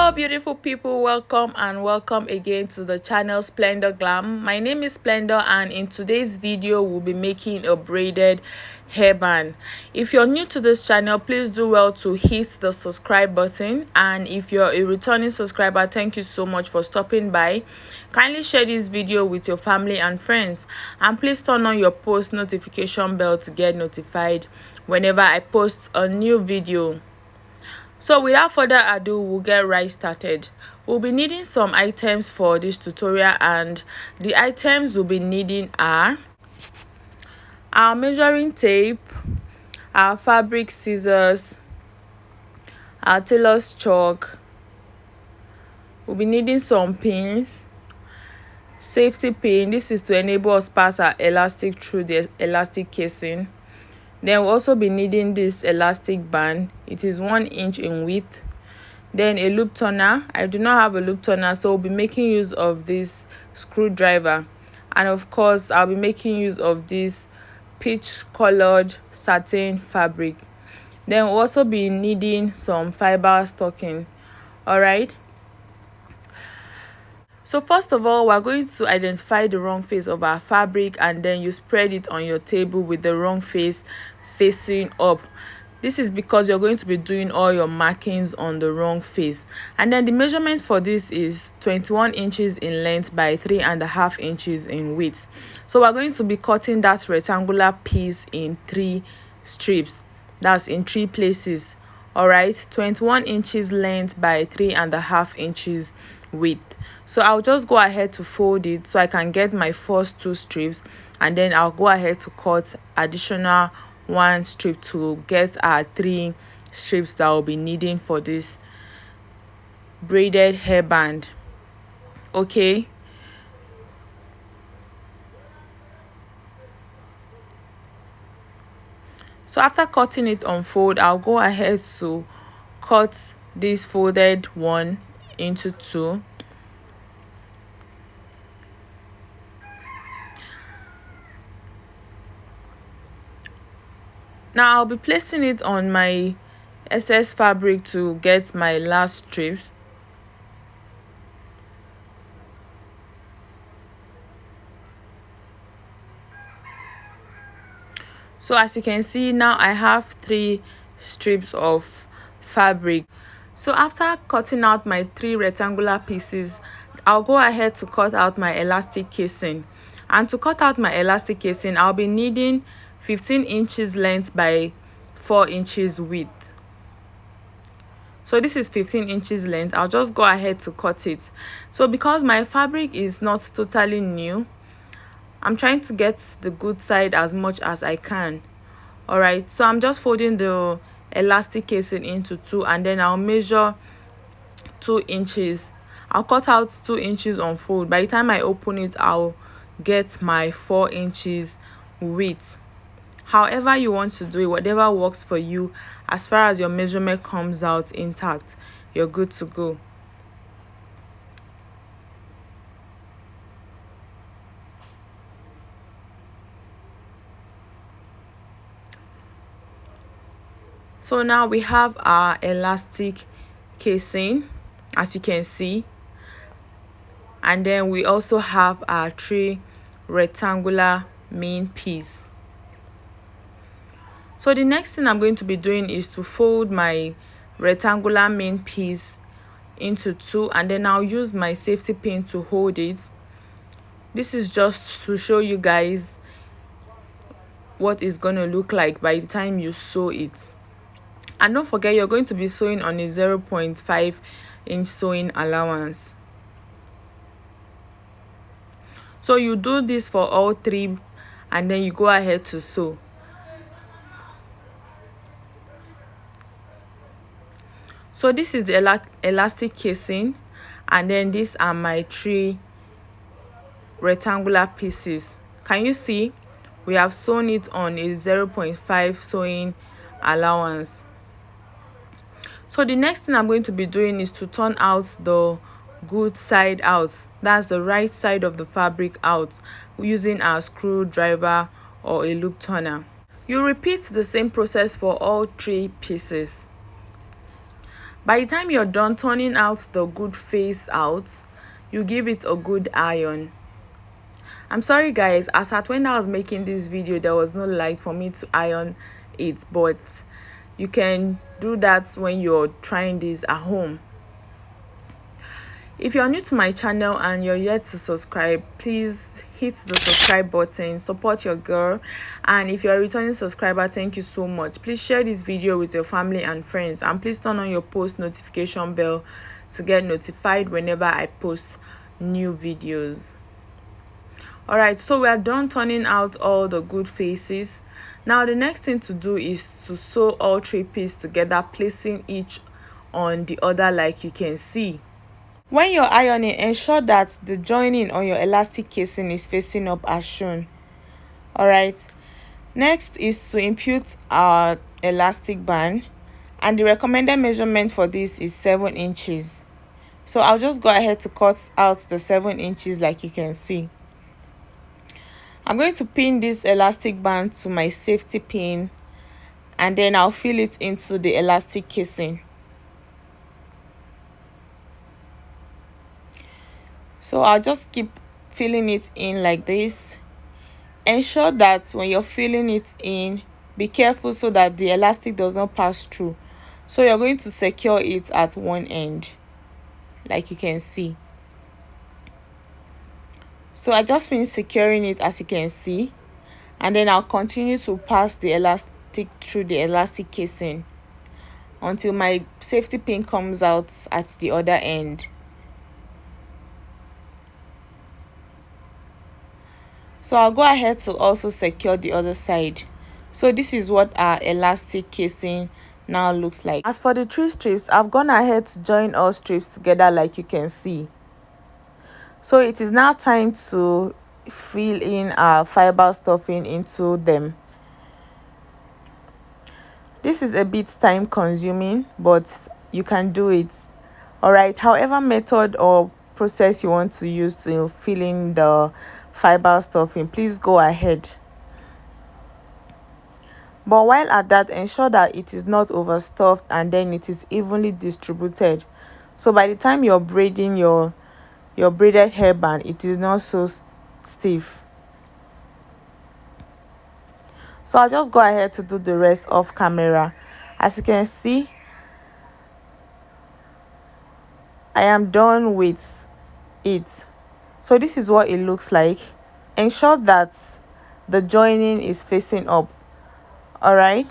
Hello beautiful people, welcome and welcome again to the channel Splendor Glam. My name is Splendor and in today's video we'll be making a braided hairband. If you're new to this channel, please do well to hit the subscribe button, and if you're a returning subscriber, thank you so much for stopping by. Kindly share this video with your family and friends, and please turn on your post notification bell to get notified whenever I post a new video. So without further ado, we'll get right started. We'll be needing some items for this tutorial, and the items we'll be needing are our measuring tape, our fabric scissors, our tailor's chalk. We'll be needing some pins, safety pin. This is to enable us pass our elastic through the elastic casing. Then we'll also be needing this elastic band. It is 1 inch in width. Then a loop turner. I do not have a loop turner, so we'll be making use of this screwdriver. And of course, I'll be making use of this peach colored satin fabric. Then we'll also be needing some fiber stocking. Alright. So first of all, we're going to identify the wrong face of our fabric, and then you spread it on your table with the wrong face facing up. This is because you're going to be doing all your markings on the wrong face. And then the measurement for this is 21 inches in length by 3.5 inches in width. So we're going to be cutting that rectangular piece in 3 strips. That's in 3 places. Alright, 21 inches length by 3.5 inches width. So I'll just go ahead to fold it so I can get my first 2 strips, and then I'll go ahead to cut additional 1 strip to get our 3 strips that I'll be needing for this braided hairband. Okay. So after cutting it on fold, I'll go ahead to cut this folded one into 2. Now I'll be placing it on my excess fabric to get my last strips. So as you can see, now I have 3 strips of fabric. So after cutting out my 3 rectangular pieces, I'll go ahead to cut out my elastic casing. And to cut out my elastic casing, I'll be needing 15 inches length by 4 inches width. So this is 15 inches length. I'll just go ahead to cut it. So because my fabric is not totally new, I'm trying to get the good side as much as I can. Alright, so I'm just folding the elastic casing into 2, and then I'll measure 2 inches. I'll cut out 2 inches on fold. By the time I open it, I'll get my 4 inches width. However you want to do it, whatever works for you, as far as your measurement comes out intact, you're good to go. So now we have our elastic casing, as you can see, and then we also have our 3 rectangular main piece. So the next thing I'm going to be doing is to fold my rectangular main piece into 2, and then I'll use my safety pin to hold it. This is just to show you guys what it's going to look like by the time you sew it. And don't forget, you're going to be sewing on a 0.5 inch sewing allowance. So you do this for all 3, and then you go ahead to sew. So this is the elastic casing, and then these are my 3 rectangular pieces. Can you see? We have sewn it on a 0.5 sewing allowance. So the next thing I'm going to be doing is to turn out the good side out. That's the right side of the fabric out, using a screwdriver or a loop turner. You repeat the same process for all 3 pieces. By the time you're done turning out the good face out, you give it a good iron. I'm sorry guys, as at when I was making this video there was no light for me to iron it, but you can do that when you're trying this at home. If you're new to my channel and you're yet to subscribe, please hit the subscribe button, support your girl. And if you're a returning subscriber, thank you so much. Please share this video with your family and friends, and please turn on your post notification bell to get notified whenever I post new videos. Alright, so we are done turning out all the good faces. Now the next thing to do is to sew all three pieces together, placing each on the other like you can see. When you're ironing, ensure that the joining on your elastic casing is facing up as shown. Alright, next is to impute our elastic band, and the recommended measurement for this is 7 inches. So I'll just go ahead to cut out the 7 inches like you can see. I'm going to pin this elastic band to my safety pin, and then I'll fill it into the elastic casing. So I'll just keep filling it in like this. Ensure that when you're filling it in, be careful so that the elastic does not pass through. So you're going to secure it at one end like you can see. So I just finished securing it as you can see, and then I'll continue to pass the elastic through the elastic casing until my safety pin comes out at the other end. So I'll go ahead to also secure the other side. So this is what our elastic casing now looks like. As for the 3 strips, I've gone ahead to join all strips together like you can see. So it is now time to fill in our fiber stuffing into them. This is a bit time consuming, but you can do it. Alright, however method or process you want to use to fill in the fiber stuffing, please go ahead. But while at that, ensure that it is not overstuffed and then it is evenly distributed. So by the time you're braiding your braided hairband, it is not so stiff. So I'll just go ahead to do the rest off camera. As you can see, I am done with it. So this is what it looks like. Ensure that the joining is facing up. Alright,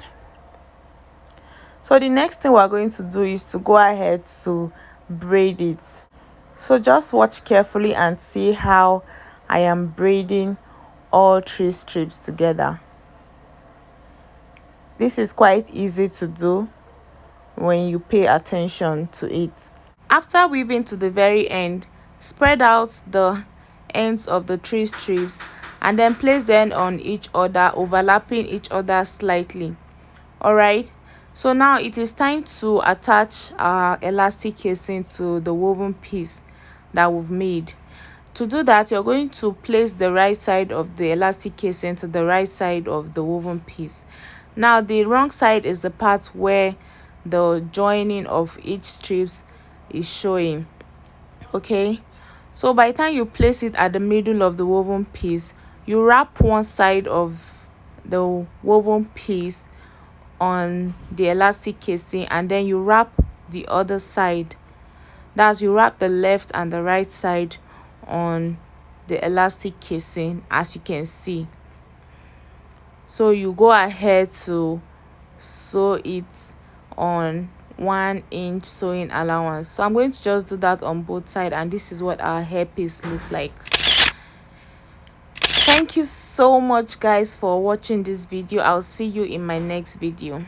so the next thing we're going to do is to go ahead to braid it. So just watch carefully and see how I am braiding all 3 strips together. This is quite easy to do when you pay attention to it. After weaving to the very end, spread out the ends of the 3 strips and then place them on each other, overlapping each other slightly. Alright, so now it is time to attach our elastic casing to the woven piece that we've made. To do that, you're going to place the right side of the elastic casing to the right side of the woven piece. Now the wrong side is the part where the joining of each strips is showing. Okay, so by the time you place it at the middle of the woven piece, you wrap one side of the woven piece on the elastic casing, and then you wrap the other side. That's, you wrap the left and the right side on the elastic casing as you can see. So you go ahead to sew it on 1 inch sewing allowance. So I'm going to just do that on both sides, and this is what our hairpiece looks like. Thank you so much guys for watching this video. I'll see you in my next video.